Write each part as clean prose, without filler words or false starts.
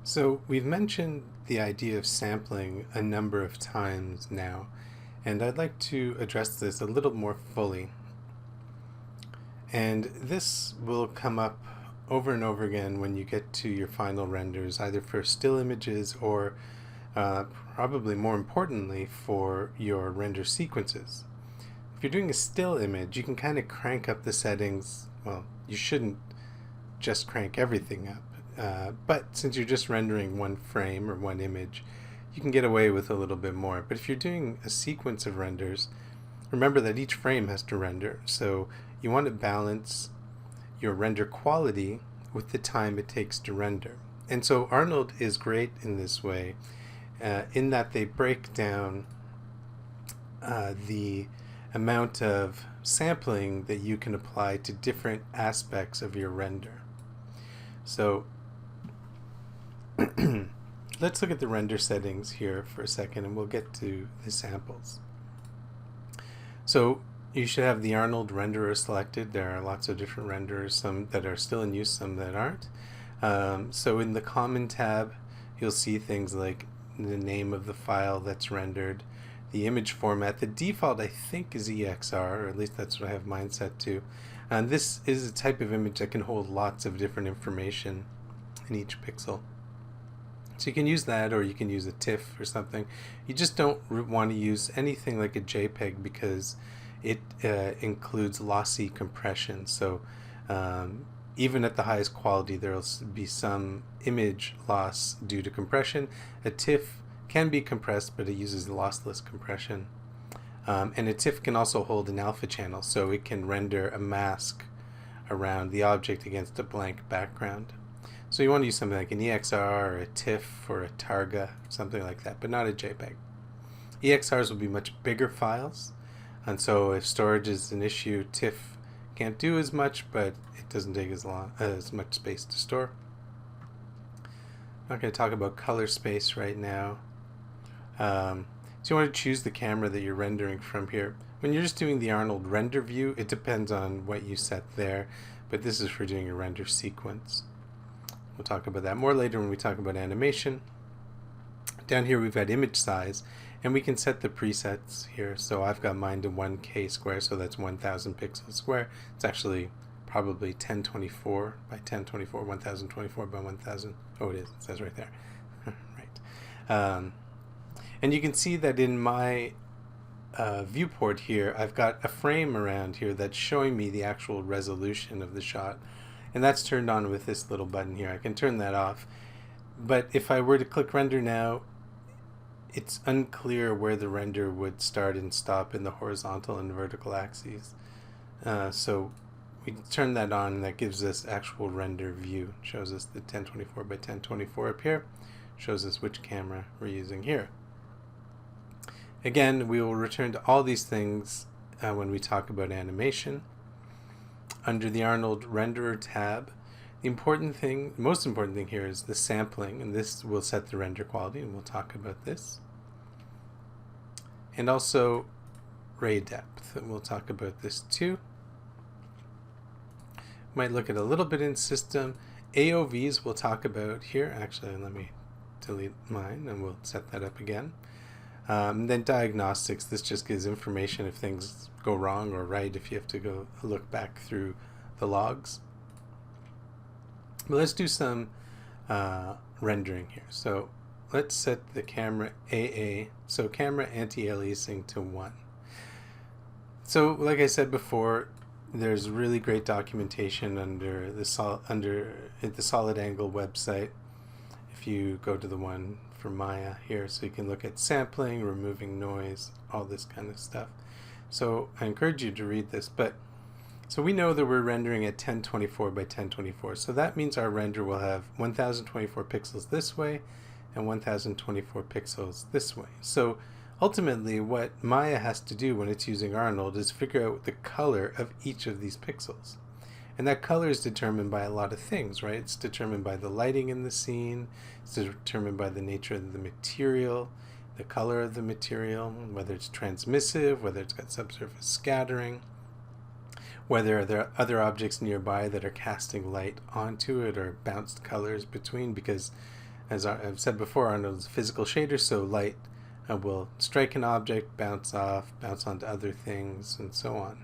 So we've mentioned the idea of sampling a number of times now, and I'd like to address this a little more fully. And this will come up over and over again when you get to your final renders, either for still images or probably more importantly for your render sequences. If you're doing a still image, you can kind of crank up the settings. Well, you shouldn't just crank everything up. But since you're just rendering one frame or one image, you can get away with a little bit more. But if you're doing a sequence of renders, remember that each frame has to render. So you want to balance your render quality with the time it takes to render. And so Arnold is great in this way, in that they break down the amount of sampling that you can apply to different aspects of your render. So let's look at the render settings here for a second, and we'll get to the samples. So you should have the Arnold renderer selected. There are lots of different renderers, some that are still in use, some that aren't. So in the Common tab, you'll see things like the name of the file that's rendered, the image format. The default, I think, is EXR, or at least that's what I have mine set to. And this is a type of image that can hold lots of different information in each pixel. So you can use that, or you can use a TIFF or something. You just don't want to use anything like a JPEG because it includes lossy compression. So even at the highest quality, there will be some image loss due to compression. A TIFF can be compressed, but it uses lossless compression. And a TIFF can also hold an alpha channel, so it can render a mask around the object against a blank background. So you want to use something like an EXR or a TIFF or a Targa, something like that, but not a JPEG. EXRs will be much bigger files, and so if storage is an issue, TIFF can't do as much, but it doesn't take as much space to store. I'm not going to talk about color space right now. So you want to choose the camera that you're rendering from here. When you're just doing the Arnold render view, it depends on what you set there, but this is for doing a render sequence. We'll talk about that more later when we talk about animation. Down here we've got image size, and we can set the presets here. So I've got mine to 1K square, so that's 1000 pixels square. It's actually probably 1024 by 1024, 1024 by 1000. Oh, it is. It says right there. Right. And you can see that in my viewport here, I've got a frame around here that's showing me the actual resolution of the shot. And that's turned on with this little button here. I can turn that off. But if I were to click render now, it's unclear where the render would start and stop in the horizontal and vertical axes. So we turn that on, and that gives us actual render view. It shows us the 1024 by 1024 up here. Shows us which camera we're using here. Again, we will return to all these things when we talk about animation. Under the Arnold renderer tab, the most important thing here is the sampling, and this will set the render quality, and we'll talk about this. And also ray depth, and we'll talk about this too. Might look at a little bit in system. AOVs we'll talk about here. Actually, let me delete mine, and we'll set that up again. Then diagnostics, this just gives information if things go wrong or right, if you have to go look back through the logs. But let's do some rendering here. So let's set the camera AA, so camera anti-aliasing to 1. So like I said before, there's really great documentation under the Solid Angle website. If you go to the one for Maya here, so you can look at sampling, removing noise, all this kind of stuff. So I encourage you to read this. But so we know that we're rendering at 1024 by 1024. So that means our render will have 1024 pixels this way and 1024 pixels this way. So ultimately what Maya has to do when it's using Arnold is figure out the color of each of these pixels. And that color is determined by a lot of things, right? It's determined by the lighting in the scene. It's determined by the nature of the material, the color of the material, whether it's transmissive, whether it's got subsurface scattering, whether there are other objects nearby that are casting light onto it or bounced colors between, because as I've said before, Arnold's a physical shader, so light will strike an object, bounce off, bounce onto other things, and so on.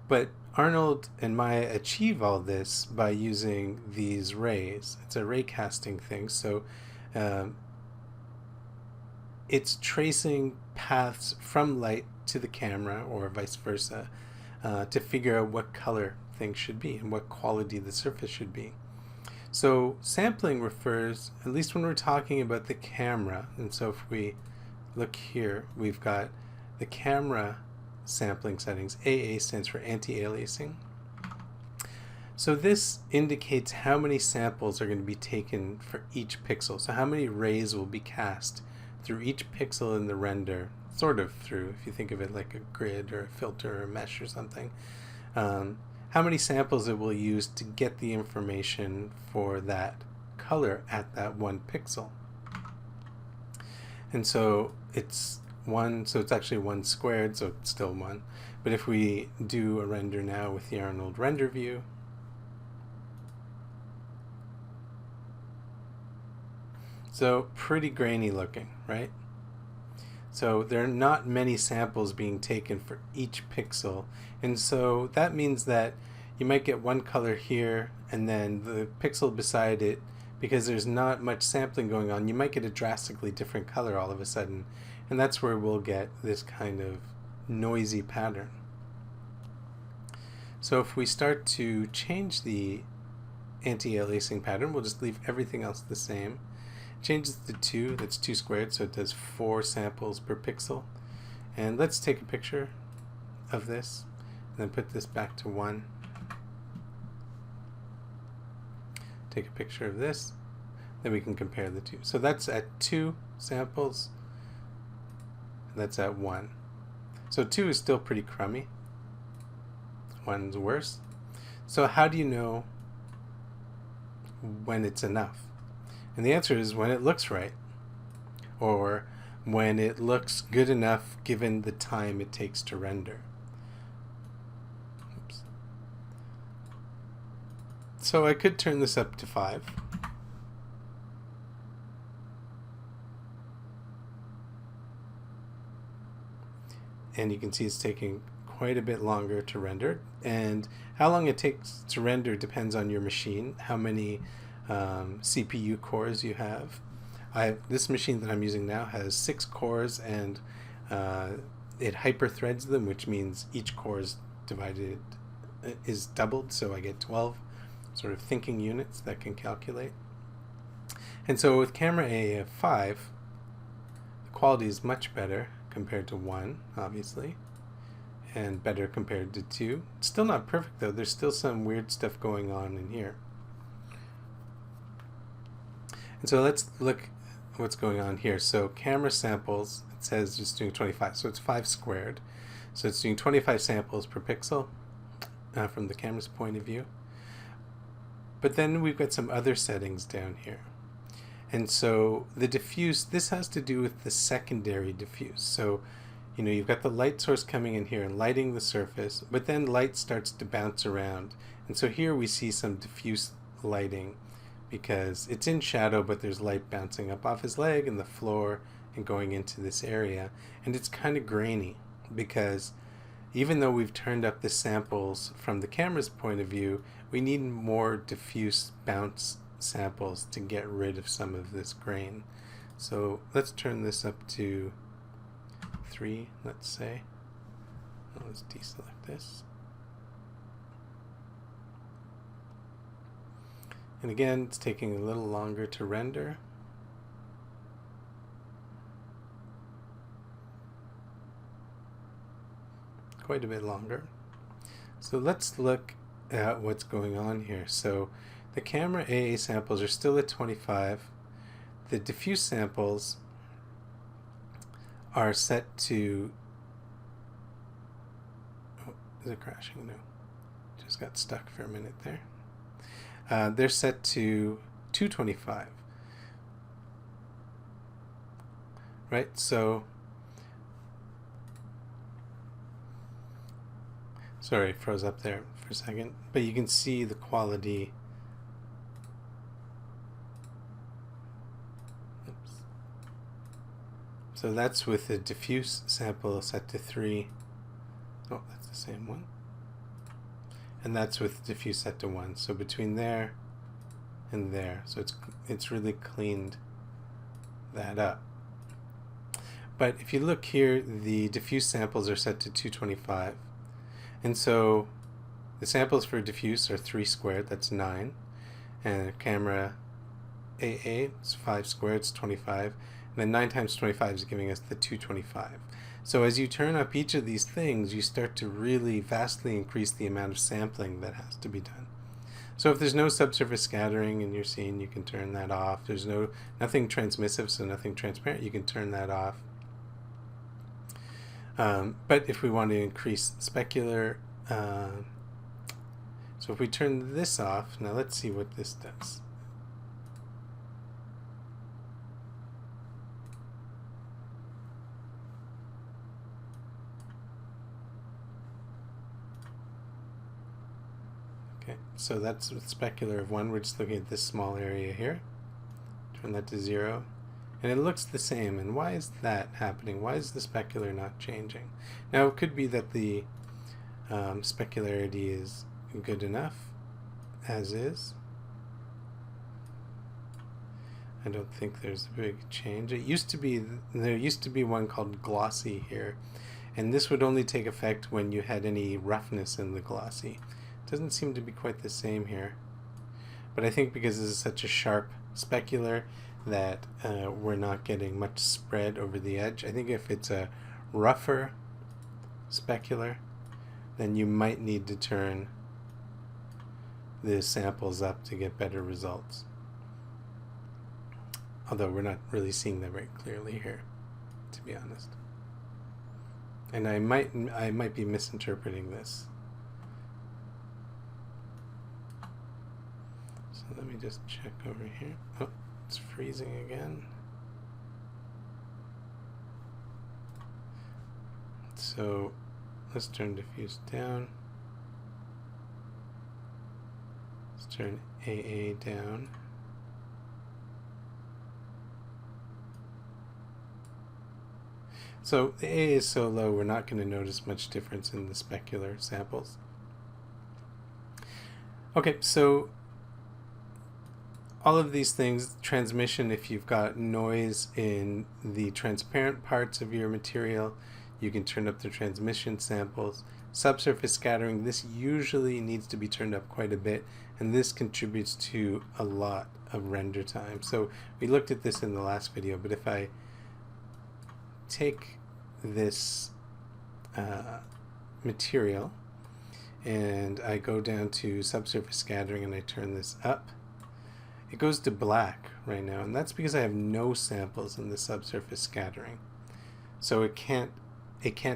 But Arnold and Maya achieve all this by using these rays. It's a ray casting thing, so it's tracing paths from light to the camera or vice versa to figure out what color things should be and what quality the surface should be. So sampling refers, at least when we're talking about the camera, and so if we look here, we've got the camera sampling settings. AA stands for anti-aliasing. So this indicates how many samples are going to be taken for each pixel. So how many rays will be cast through each pixel in the render, sort of through, if you think of it like a grid or a filter or a mesh or something. How many samples it will use to get the information for that color at that one pixel. And so it's 1, so it's actually 1 squared, so it's still 1. But if we do a render now with the Arnold render view, so pretty grainy looking, right? So there are not many samples being taken for each pixel, and so that means that you might get one color here and then the pixel beside it, because there's not much sampling going on, you might get a drastically different color all of a sudden, and that's where we'll get this kind of noisy pattern. So if we start to change the anti-aliasing pattern, we'll just leave everything else the same. Changes to 2, that's 2 squared, so it does 4 samples per pixel. And let's take a picture of this, and then put this back to 1. Take a picture of this, then we can compare the two. So that's at 2 samples, and that's at 1. So 2 is still pretty crummy. 1's worse. So how do you know when it's enough? And the answer is when it looks right, or when it looks good enough given the time it takes to render. Oops. So I could turn this up to 5. And you can see it's taking quite a bit longer to render. And how long it takes to render depends on your machine, how many CPU cores you have. This machine that I'm using now has 6 cores, and it hyper-threads them, which means each core is doubled, so I get 12 sort of thinking units that can calculate. And so with camera A of 5, the quality is much better compared to 1, obviously, and better compared to 2. It's still not perfect though, there's still some weird stuff going on in here. And so let's look at what's going on here. So camera samples, it says it's doing 25, so it's 5 squared. So it's doing 25 samples per pixel from the camera's point of view. But then we've got some other settings down here. And so the diffuse, this has to do with the secondary diffuse. So, you know, you've got the light source coming in here and lighting the surface, but then light starts to bounce around. And so here we see some diffuse lighting, because it's in shadow, but there's light bouncing up off his leg and the floor and going into this area. And it's kind of grainy, because even though we've turned up the samples from the camera's point of view, we need more diffuse bounce samples to get rid of some of this grain. So let's turn this up to 3, let's say. Let's deselect this. And again, it's taking a little longer to render. Quite a bit longer. So let's look at what's going on here. So the camera AA samples are still at 25. The diffuse samples are set to... Oh, is it crashing? No. Just got stuck for a minute there. They're set to 225, right? So, sorry, froze up there for a second, but you can see the quality So that's with the diffuse sample set to 3. Oh, that's the same one. And that's with diffuse set to 1. So between there and there. So it's really cleaned that up. But if you look here, the diffuse samples are set to 225. And so the samples for diffuse are 3 squared, that's 9. And camera AA is 5 squared, it's 25. And then 9 times 25 is giving us the 225. So as you turn up each of these things, you start to really vastly increase the amount of sampling that has to be done. So if there's no subsurface scattering in your scene, you can turn that off. There's nothing transmissive, so nothing transparent, you can turn that off. But if we want to increase specular, so if we turn this off, now let's see what this does. Okay, so that's with specular of 1. We're just looking at this small area here. Turn that to 0. And it looks the same. And why is that happening? Why is the specular not changing? Now, it could be that the specularity is good enough as is. I don't think there's a big change. There used to be one called glossy here, and this would only take effect when you had any roughness in the glossy. It doesn't seem to be quite the same here, but I think because this is such a sharp specular that we're not getting much spread over the edge. I think if it's a rougher specular, then you might need to turn the samples up to get better results. Although we're not really seeing that very clearly here, to be honest. And I might be misinterpreting this. So let me just check over here. Oh, it's freezing again. So let's turn diffuse down. Let's turn AA down. So the A is so low, we're not going to notice much difference in the specular samples. Okay, so all of these things, transmission, if you've got noise in the transparent parts of your material, you can turn up the transmission samples. Subsurface scattering, this usually needs to be turned up quite a bit, and this contributes to a lot of render time. So we looked at this in the last video, but if I take this material and I go down to subsurface scattering and I turn this up, it goes to black right now, and that's because I have no samples in the subsurface scattering. So it can't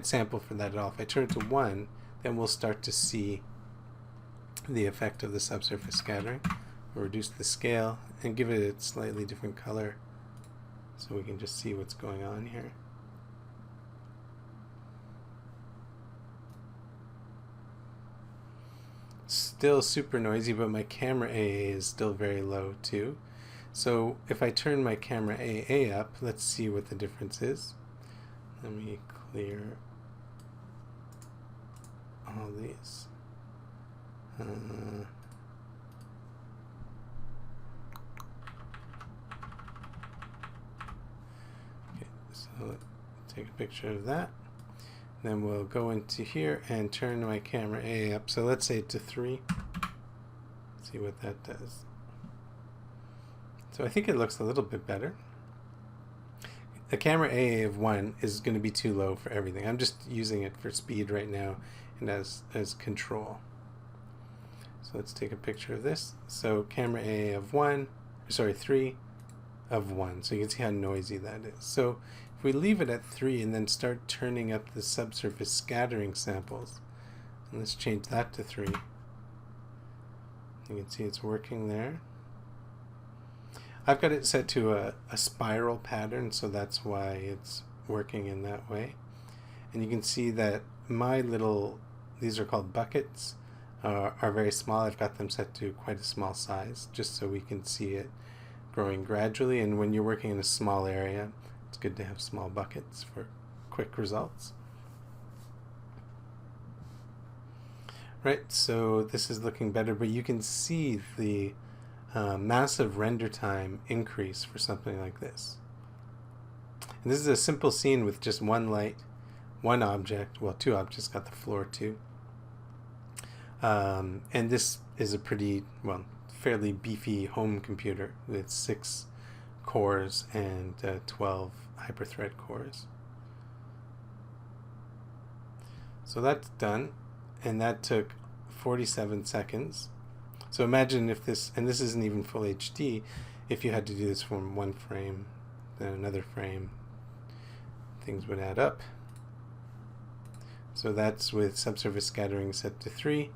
sample for that at all. If I turn it to 1, then we'll start to see the effect of the subsurface scattering. We'll reduce the scale and give it a slightly different color so we can just see what's going on here. Still super noisy, but my camera AA is still very low too. So if I turn my camera AA up, let's see what the difference is. Let me clear all these. Okay, so let's take a picture of that. Then we'll go into here and turn my camera A up. So let's say to 3. See what that does. So I think it looks a little bit better. The camera AA of 1 is going to be too low for everything. I'm just using it for speed right now and as control. So let's take a picture of this. So camera AA of 3 of 1. So you can see how noisy that is. So if we leave it at 3 and then start turning up the subsurface scattering samples, and let's change that to 3. You can see it's working there. I've got it set to a spiral pattern, so that's why it's working in that way. And you can see that my these are called buckets, are very small. I've got them set to quite a small size, just so we can see it growing gradually. And when you're working in a small area, It's good to have small buckets for quick results. Right, so this is looking better, but you can see the massive render time increase for something like this. And this is a simple scene with just one light, one object, well, two objects, got the floor too. And this is a pretty, well, fairly beefy home computer with 6 cores and 12 hyperthread cores. So that's done, and that took 47 seconds. So imagine if this, and this isn't even full HD, if you had to do this from one frame, then another frame, things would add up. So that's with subsurface scattering set to 3,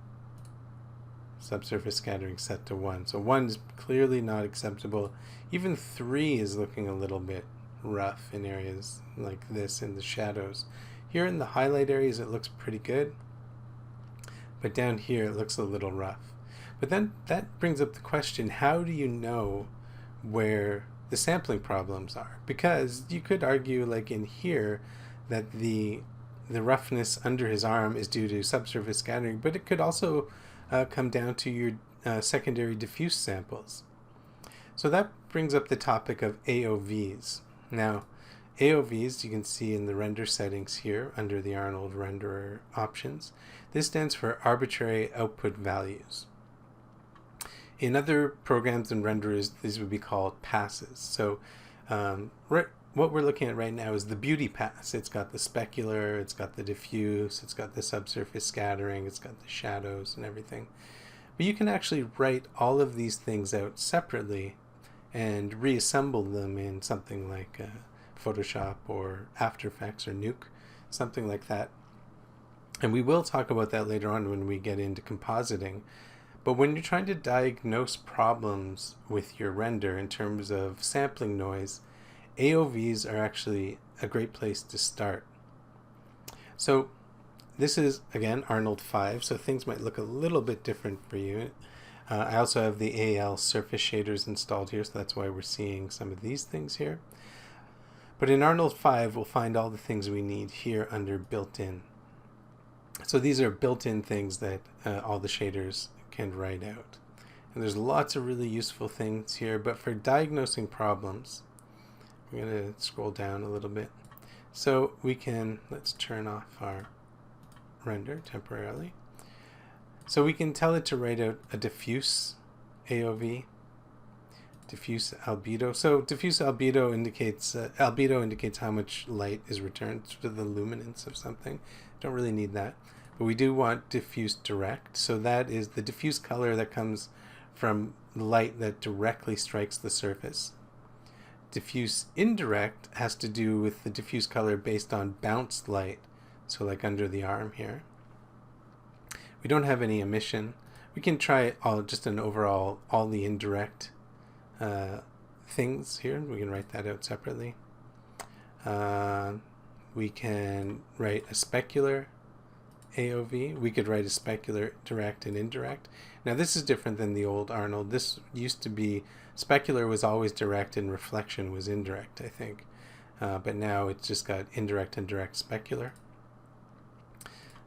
subsurface scattering set to 1. So 1 is clearly not acceptable. Even 3 is looking a little bit rough in areas like this in the shadows. Here in the highlight areas it looks pretty good, but down here it looks a little rough. But then that brings up the question, how do you know where the sampling problems are? Because you could argue, like in here, that the roughness under his arm is due to subsurface scattering, but it could also come down to your secondary diffuse samples. So that brings up the topic of AOVs. Now, AOVs, you can see in the render settings here under the Arnold renderer options. This stands for arbitrary output values. In other programs and renderers, these would be called passes. So what we're looking at right now is the beauty pass. It's got the specular, it's got the diffuse, it's got the subsurface scattering, it's got the shadows and everything. But you can actually write all of these things out separately and reassemble them in something like Photoshop or After Effects or Nuke, something like that. And we will talk about that later on when we get into compositing. But when you're trying to diagnose problems with your render in terms of sampling noise, AOVs are actually a great place to start. So this is, again, Arnold 5, so things might look a little bit different for you. I also have the AL surface shaders installed here, so that's why we're seeing some of these things here. But in Arnold 5, we'll find all the things we need here under built-in. So these are built-in things that all the shaders can write out. And there's lots of really useful things here, but for diagnosing problems, we're going to scroll down a little bit. So we can, let's turn off our render temporarily. So we can tell it to write out a diffuse AOV, diffuse albedo. So diffuse albedo indicates how much light is returned to the luminance of something. Don't really need that. But we do want diffuse direct. So that is the diffuse color that comes from light that directly strikes the surface. Diffuse indirect has to do with the diffuse color based on bounced light. So like under the arm here. We don't have any emission. We can try just an overall, all the indirect things here. We can write that out separately. We can write a specular AOV. We could write a specular direct and indirect. Now this is different than the old Arnold. This used to be, specular was always direct and reflection was indirect, I think. But now it's just got indirect and direct specular.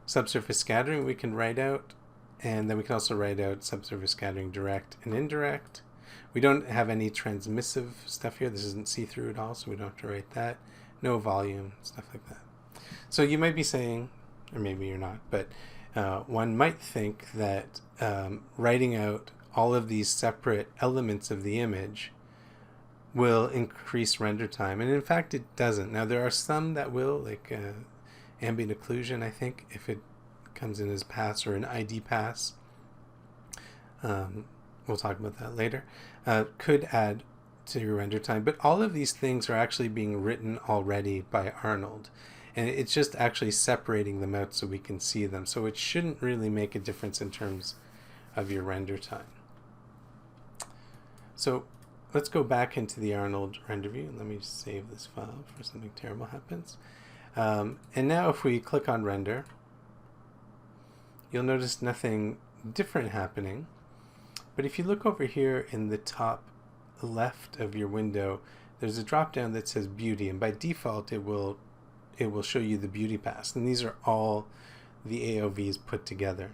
Subsurface scattering we can write out, and then we can also write out subsurface scattering direct and indirect. We don't have any transmissive stuff here. This isn't see-through at all, so we don't have to write that. No volume, stuff like that. So you might be saying, or maybe you're not, but one might think that writing out all of these separate elements of the image will increase render time, and in fact it doesn't. Now there are some that will, like ambient occlusion, I think, if it comes in as pass or an ID pass, we'll talk about that later, could add to your render time. But all of these things are actually being written already by Arnold, and it's just actually separating them out so we can see them. So it shouldn't really make a difference in terms of your render time. So let's go back into the Arnold render view. Let me just save this file before something terrible happens. And now if we click on render, you'll notice nothing different happening. But if you look over here in the top left of your window, there's a drop down that says beauty, and by default it will show you the beauty pass, and these are all the AOVs put together,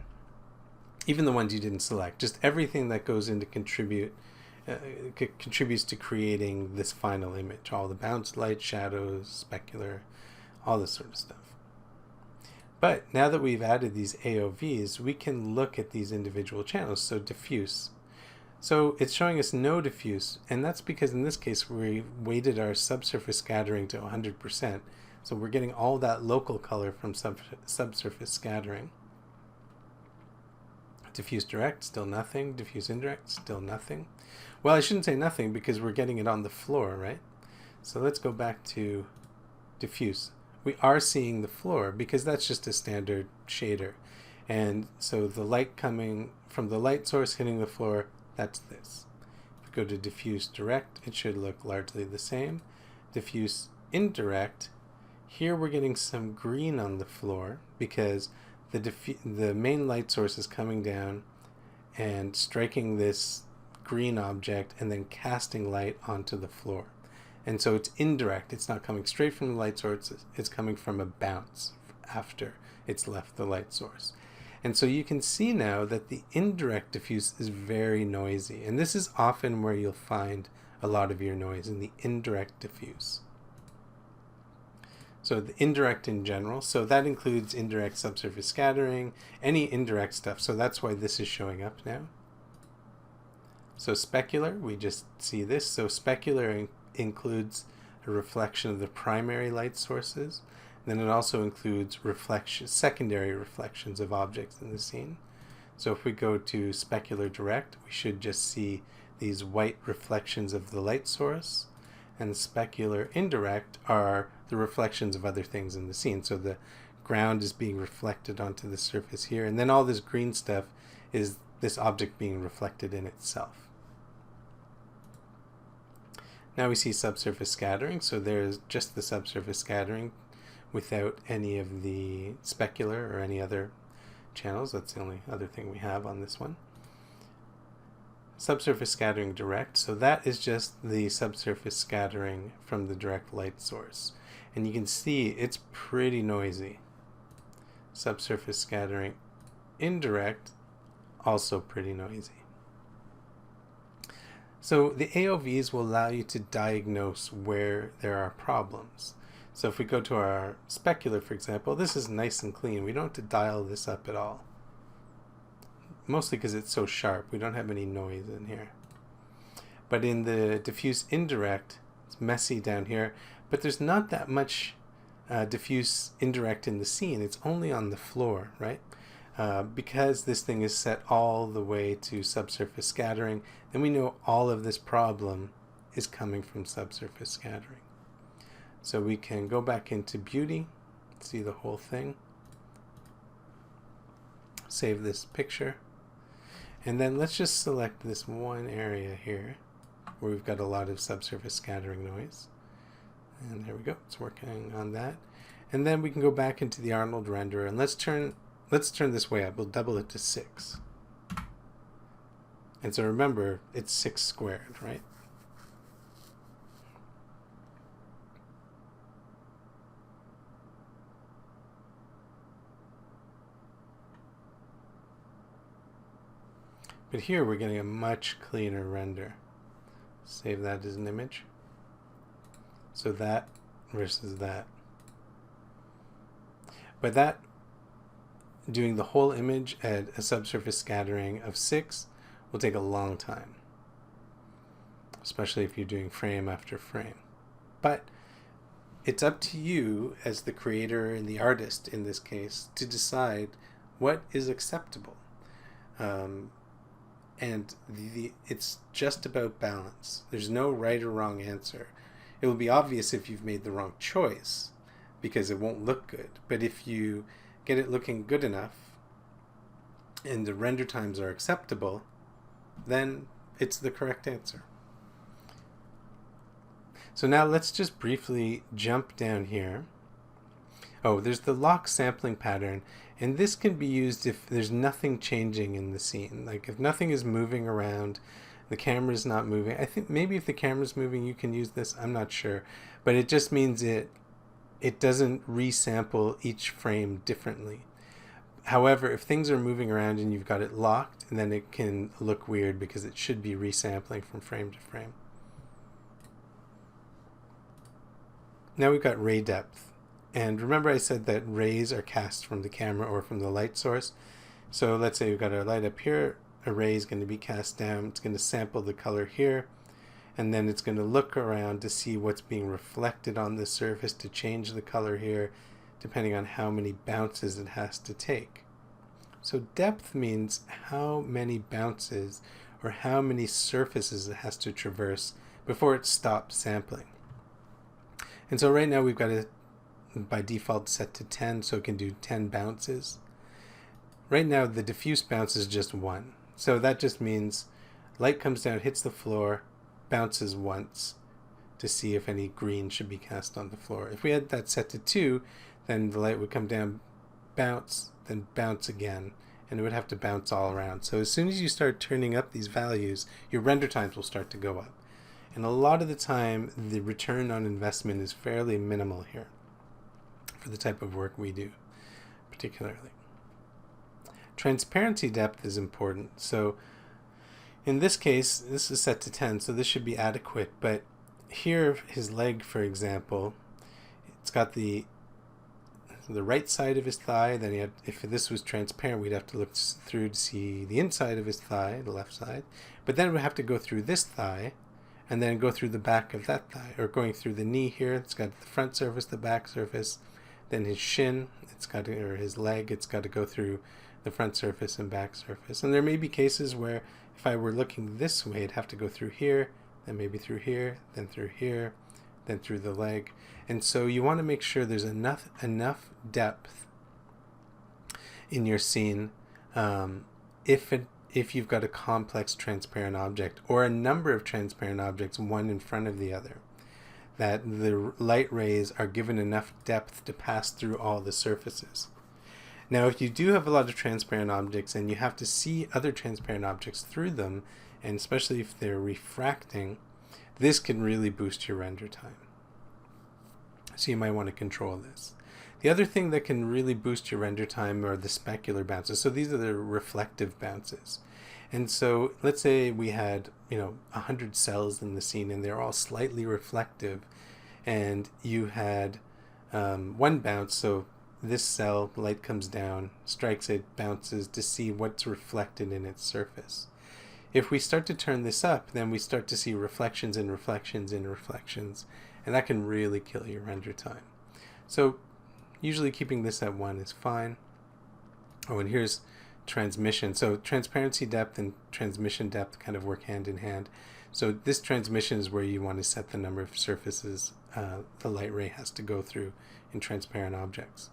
even the ones you didn't select. Just everything that goes into contributes to creating this final image, all the bounce, light, shadows, specular, all this sort of stuff. But now that we've added these AOVs, we can look at these individual channels. So diffuse. So it's showing us no diffuse, and that's because in this case we weighted our subsurface scattering to 100%. So we're getting all that local color from subsurface scattering. Diffuse direct, still nothing. Diffuse indirect, still nothing. Well, I shouldn't say nothing because we're getting it on the floor, right? So let's go back to diffuse. We are seeing the floor because that's just a standard shader. And so the light coming from the light source hitting the floor, that's this. If we go to diffuse direct, it should look largely the same. Diffuse indirect, here we're getting some green on the floor because the main light source is coming down and striking this green object and then casting light onto the floor. And so it's indirect. It's not coming straight from the light source. It's coming from a bounce after it's left the light source. And so you can see now that the indirect diffuse is very noisy. And this is often where you'll find a lot of your noise, in the indirect diffuse. So the indirect in general, so that includes indirect subsurface scattering, any indirect stuff. So that's why this is showing up now. So specular, we just see this. So specular includes a reflection of the primary light sources. Then it also includes secondary reflections of objects in the scene. So if we go to specular direct, we should just see these white reflections of the light source. And specular indirect are the reflections of other things in the scene. So the ground is being reflected onto the surface here. And then all this green stuff is this object being reflected in itself. Now we see subsurface scattering. So there's just the subsurface scattering without any of the specular or any other channels. That's the only other thing we have on this one. Subsurface scattering direct, so that is just the subsurface scattering from the direct light source. And you can see it's pretty noisy. Subsurface scattering indirect, also pretty noisy. So the AOVs will allow you to diagnose where there are problems. So if we go to our specular, for example, this is nice and clean. We don't have to dial this up at all. Mostly because it's so sharp. We don't have any noise in here. But in the diffuse indirect, it's messy down here. But there's not that much diffuse indirect in the scene. It's only on the floor, right? Because this thing is set all the way to subsurface scattering, then we know all of this problem is coming from subsurface scattering. So we can go back into beauty, see the whole thing, save this picture, and then let's just select this one area here where we've got a lot of subsurface scattering noise. And there we go, it's working on that. And then we can go back into the Arnold renderer and let's turn this way up. We'll double it to 6. And so remember, it's 6 squared, right? But here we're getting a much cleaner render. Save that as an image. So that versus that. But that, doing the whole image at a subsurface scattering of 6 will take a long time. Especially if you're doing frame after frame. But it's up to you as the creator and the artist in this case to decide what is acceptable. And it's just about balance. There's no right or wrong answer. It will be obvious if you've made the wrong choice because it won't look good. But if you get it looking good enough and the render times are acceptable, then it's the correct answer. So now let's just briefly jump down here. Oh, there's the lock sampling pattern, and this can be used if there's nothing changing in the scene. Like if nothing is moving around, The camera's not moving. I think maybe if the camera's moving, you can use this. I'm not sure. But it just means it doesn't resample each frame differently. However, if things are moving around and you've got it locked, then it can look weird because it should be resampling from frame to frame. Now we've got ray depth. And remember I said that rays are cast from the camera or from the light source. So let's say we've got our light up here. A ray is going to be cast down. It's going to sample the color here. And then it's going to look around to see what's being reflected on the surface to change the color here, depending on how many bounces it has to take. So depth means how many bounces or how many surfaces it has to traverse before it stops sampling. And so right now we've got it by default set to 10, so it can do 10 bounces. Right now the diffuse bounce is just 1. So that just means light comes down, hits the floor, bounces once to see if any green should be cast on the floor. If we had that set to 2, then the light would come down, bounce, then bounce again, and it would have to bounce all around. So as soon as you start turning up these values, your render times will start to go up. And a lot of the time, the return on investment is fairly minimal here for the type of work we do, particularly. Transparency depth is important. So in this case, this is set to 10, so this should be adequate. But here, his leg, for example, it's got the right side of his thigh. Then he had, if this was transparent, we'd have to look through to see the inside of his thigh, the left side. But then we'd have to go through this thigh, and then go through the back of that thigh, or going through the knee here. It's got the front surface, the back surface. Then his shin, or his leg, it's got to go through the front surface and back surface. And there may be cases where if I were looking this way, it'd have to go through here, then maybe through here, then through here, then through the leg. And so you want to make sure there's enough depth in your scene if you've got a complex transparent object or a number of transparent objects, one in front of the other, that the light rays are given enough depth to pass through all the surfaces. Now, if you do have a lot of transparent objects and you have to see other transparent objects through them, and especially if they're refracting, this can really boost your render time. So you might want to control this. The other thing that can really boost your render time are the specular bounces. So these are the reflective bounces. And so let's say we had 100 cells in the scene and they're all slightly reflective, and you had one bounce. So this cell, light comes down, strikes it, bounces to see what's reflected in its surface. If we start to turn this up, then we start to see reflections and reflections and reflections, and that can really kill your render time. So usually keeping this at 1 is fine. Oh, and here's transmission. So transparency depth and transmission depth kind of work hand in hand. So this transmission is where you want to set the number of surfaces the light ray has to go through in transparent objects.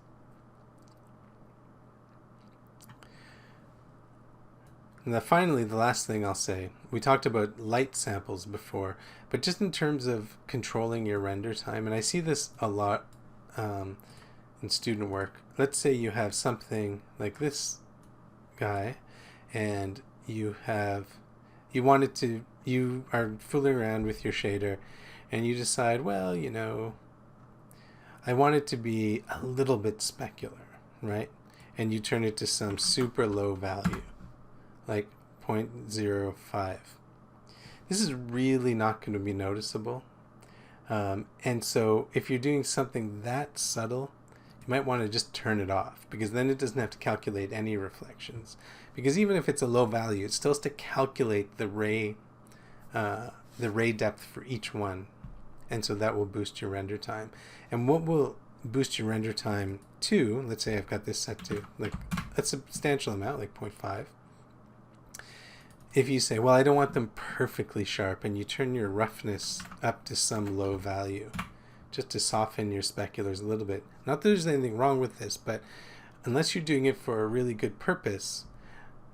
And finally, the last thing I'll say, we talked about light samples before, but just in terms of controlling your render time, and I see this a lot in student work. Let's say you have something like this guy, and you are fooling around with your shader, and you decide, well, I want it to be a little bit specular, right? And you turn it to some super low value, like 0.05. This is really not going to be noticeable. And so if you're doing something that subtle, you might want to just turn it off, because then it doesn't have to calculate any reflections. Because even if it's a low value, it still has to calculate the ray depth for each one. And so that will boost your render time. And what will boost your render time to, let's say I've got this set to like a substantial amount, like 0.5. If you say, well, I don't want them perfectly sharp, and you turn your roughness up to some low value, just to soften your speculars a little bit. Not that there's anything wrong with this, but unless you're doing it for a really good purpose,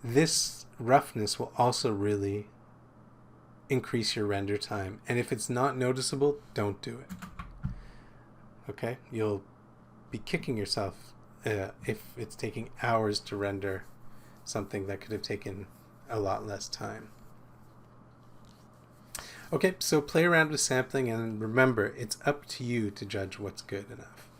this roughness will also really increase your render time. And if it's not noticeable, don't do it. Okay? You'll be kicking yourself if it's taking hours to render something that could have taken a lot less time. Okay, so play around with sampling and remember, it's up to you to judge what's good enough.